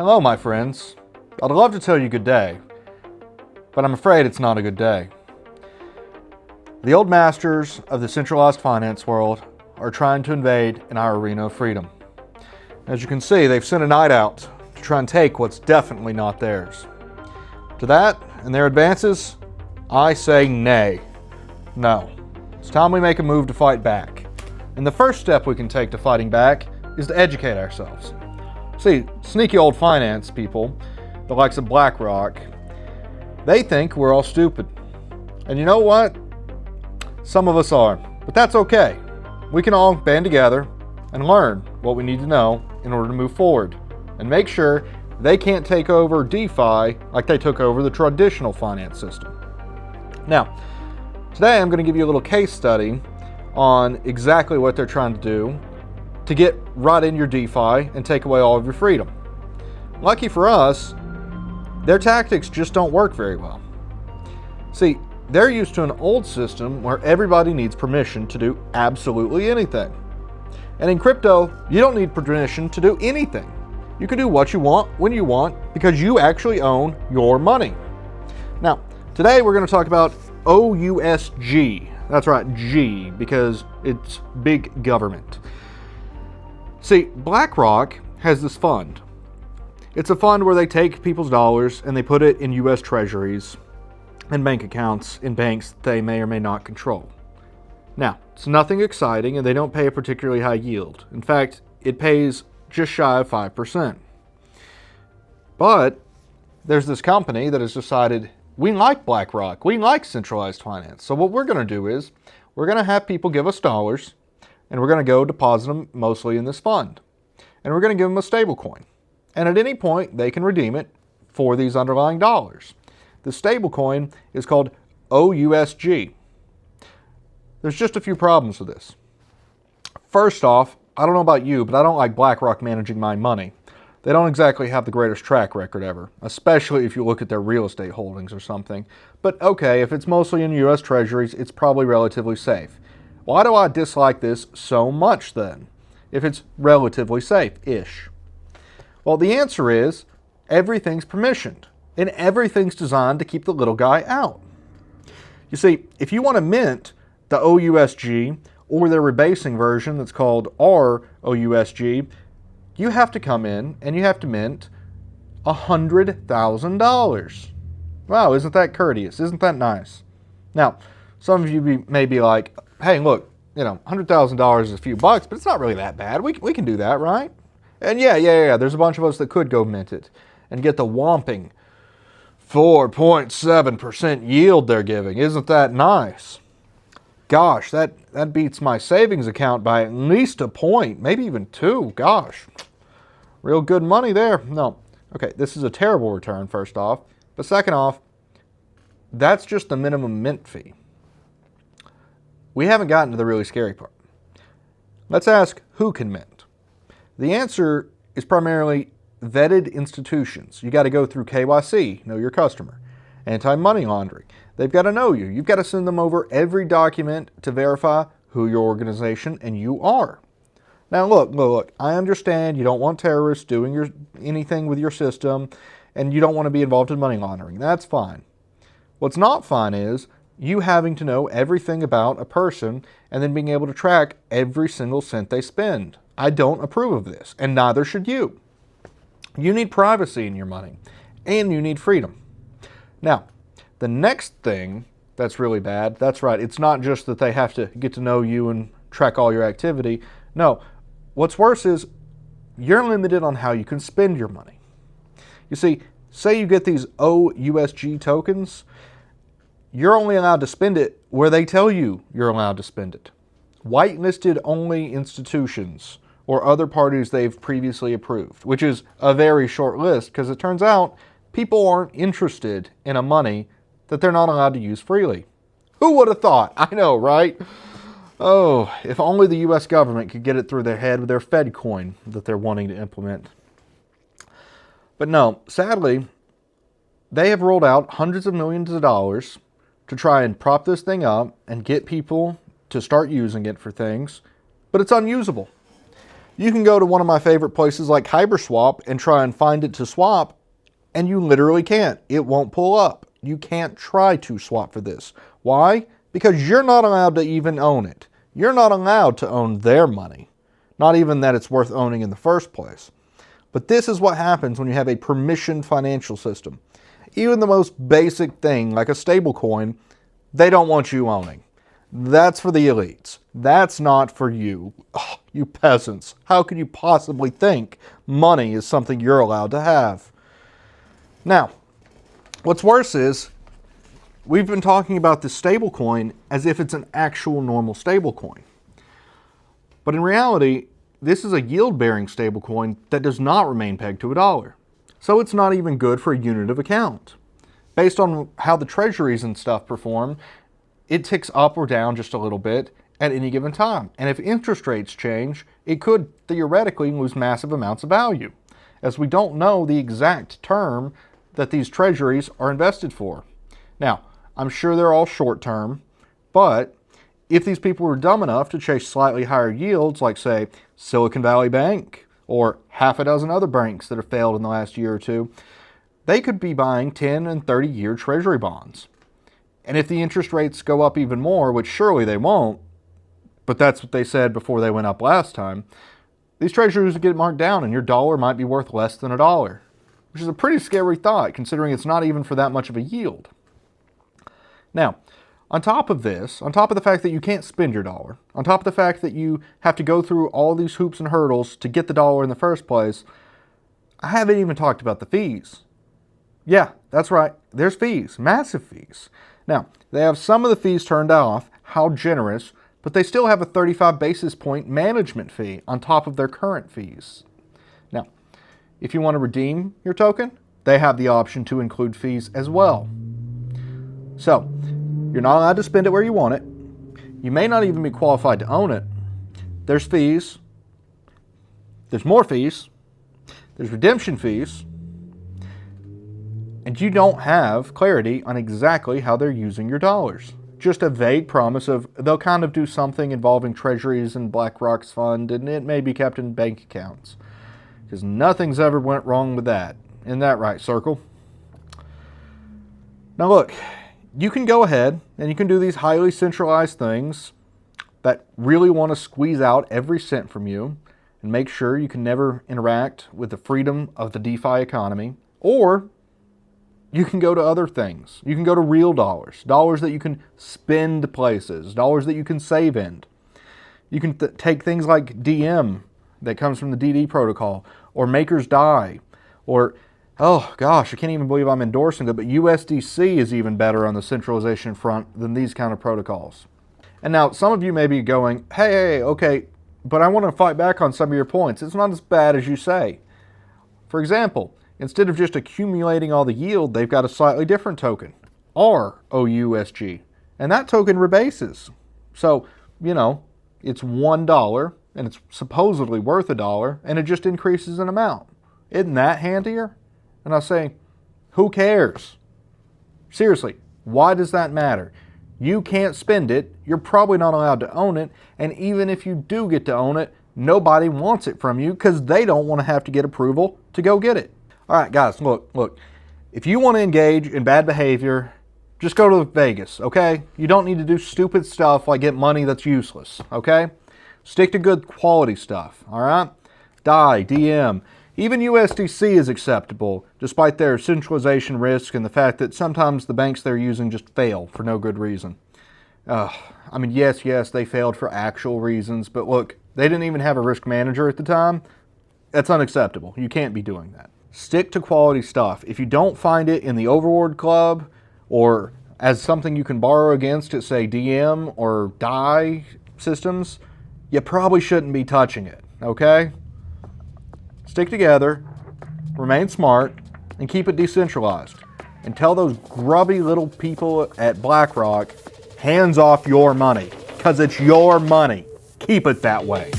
Hello, my friends. I'd love to tell you good day, but I'm afraid it's not a good day. The old masters of the centralized finance world are trying to invade in our arena of freedom. As you can see, they've sent a knight out to try and take what's definitely not theirs. To that and their advances, I say nay. No. It's time we make a move to fight back. And the first step we can take to fighting back is to educate ourselves. See, sneaky old finance people, the likes of BlackRock, they think we're all stupid. And you know what? Some of us are, but that's okay. We can all band together and learn what we need to know in order to move forward and make sure they can't take over DeFi like they took over the traditional finance system. Now, today I'm going to give you a little case study on exactly what they're trying to do to get right in your DeFi and take away all of your freedom. Lucky for us, their tactics just don't work very well. See, they're used to an old system where everybody needs permission to do absolutely anything. And in crypto, you don't need permission to do anything. You can do what you want, when you want, because you actually own your money. Now, today we're going to talk about OUSG. That's right, G, because it's big government. See, BlackRock has this fund. It's a fund where they take people's dollars and they put it in US treasuries and bank accounts in banks they may or may not control. Now, it's nothing exciting and they don't pay a particularly high yield. In fact, it pays just shy of 5%. But there's this company that has decided, we like BlackRock, we like centralized finance. So what we're going to do is, we're going to have people give us dollars, and we're going to go deposit them mostly in this fund. And we're going to give them a stable coin. And at any point, they can redeem it for these underlying dollars. The stable coin is called OUSG. There's just a few problems with this. First off, I don't know about you, but I don't like BlackRock managing my money. They don't exactly have the greatest track record ever, especially if you look at their real estate holdings or something. But okay, if it's mostly in US treasuries, it's probably relatively safe. Why do I dislike this so much then, if it's relatively safe-ish? Well, the answer is everything's permissioned, and everything's designed to keep the little guy out. You see, if you want to mint the OUSG, or their rebasing version that's called ROUSG, you have to come in and you have to mint $100,000. Wow, isn't that courteous? Isn't that nice? Now, some of you may be like, hey, look, $100,000 is a few bucks, but it's not really that bad. We can do that, right? And yeah, there's a bunch of us that could go mint it and get the whopping 4.7% yield they're giving. Isn't that nice? Gosh, that beats my savings account by at least a point, maybe even two. Gosh, real good money there. No, okay, this is a terrible return, first off. But second off, that's just the minimum mint fee. We haven't gotten to the really scary part. Let's ask who can mint. The answer is primarily vetted institutions. You got to go through KYC, know your customer, anti-money laundering. They've got to know you. You've got to send them over every document to verify who your organization and you are. Now look, I understand you don't want terrorists doing anything with your system and you don't want to be involved in money laundering. That's fine. What's not fine is you having to know everything about a person and then being able to track every single cent they spend. I don't approve of this, and neither should you. You need privacy in your money, and you need freedom. Now, the next thing that's really bad, that's right, it's not just that they have to get to know you and track all your activity. No, what's worse is you're limited on how you can spend your money. You see, say you get these OUSG tokens, you're only allowed to spend it where they tell you you're allowed to spend it. Whitelisted only institutions or other parties they've previously approved, which is a very short list because it turns out people aren't interested in a money that they're not allowed to use freely. Who would have thought? I know, right? Oh, if only the US government could get it through their head with their Fed coin that they're wanting to implement. But no, sadly, they have rolled out hundreds of millions of dollars to try and prop this thing up and get people to start using it for things, but it's unusable. You can go to one of my favorite places like HyperSwap and try and find it to swap, and you literally can't. It won't pull up. You can't try to swap for this. Why? Because you're not allowed to even own it. You're not allowed to own their money. Not even that it's worth owning in the first place. But this is what happens when you have a permissioned financial system. Even the most basic thing, like a stablecoin, they don't want you owning. That's for the elites. That's not for you. Oh, you peasants. How could you possibly think money is something you're allowed to have? Now, what's worse is, we've been talking about this stablecoin as if it's an actual normal stablecoin. But in reality, this is a yield-bearing stablecoin that does not remain pegged to a dollar. So it's not even good for a unit of account. Based on how the treasuries and stuff perform, it ticks up or down just a little bit at any given time. And if interest rates change, it could theoretically lose massive amounts of value, as we don't know the exact term that these treasuries are invested for. Now, I'm sure they're all short-term, but if these people were dumb enough to chase slightly higher yields, like say Silicon Valley Bank or half a dozen other banks that have failed in the last year or two, they could be buying 10 and 30-year treasury bonds. And if the interest rates go up even more, which surely they won't, but that's what they said before they went up last time, these treasuries would get marked down and your dollar might be worth less than a dollar, which is a pretty scary thought considering it's not even for that much of a yield. Now, on top of this, on top of the fact that you can't spend your dollar, on top of the fact that you have to go through all these hoops and hurdles to get the dollar in the first place, I haven't even talked about the fees. Yeah, that's right. There's fees, massive fees. Now, they have some of the fees turned off, how generous, but they still have a 35 basis point management fee on top of their current fees. Now, if you want to redeem your token, they have the option to include fees as well. So, you're not allowed to spend it where you want it. You may not even be qualified to own it. There's fees. There's more fees. There's redemption fees. And you don't have clarity on exactly how they're using your dollars. Just a vague promise of they'll kind of do something involving treasuries and Blackrocks fund, and it may be kept in bank accounts. Because nothing's ever went wrong with that. Isn't that right, Circle? Now look, you can go ahead and you can do these highly centralized things that really want to squeeze out every cent from you and make sure you can never interact with the freedom of the DeFi economy. Or you can go to other things. You can go to real dollars, dollars that you can spend places, dollars that you can save in. You can take things like DM that comes from the DD protocol, or Maker's DAI, or, oh gosh, I can't even believe I'm endorsing it, but USDC is even better on the centralization front than these kind of protocols. And now some of you may be going, hey, okay, but I want to fight back on some of your points. It's not as bad as you say. For example, instead of just accumulating all the yield, they've got a slightly different token, ROUSG, and that token rebases. So, you know, it's $1 and it's supposedly worth $1 and it just increases in amount. Isn't that handier? And I say, who cares? Seriously, why does that matter? You can't spend it, you're probably not allowed to own it, and even if you do get to own it, nobody wants it from you because they don't want to have to get approval to go get it. All right, guys, look, if you want to engage in bad behavior, just go to Vegas, okay? You don't need to do stupid stuff like get money that's useless, okay? Stick to good quality stuff, all right? DAI, DM, even USDC is acceptable, despite their centralization risk and the fact that sometimes the banks they're using just fail for no good reason. I mean, yes, they failed for actual reasons, but look, they didn't even have a risk manager at the time. That's unacceptable. You can't be doing that. Stick to quality stuff. If you don't find it in the Overlord Club or as something you can borrow against at, say, DM or DAI systems, you probably shouldn't be touching it, okay? Stick together, remain smart, and keep it decentralized. And tell those grubby little people at BlackRock, hands off your money, because it's your money. Keep it that way.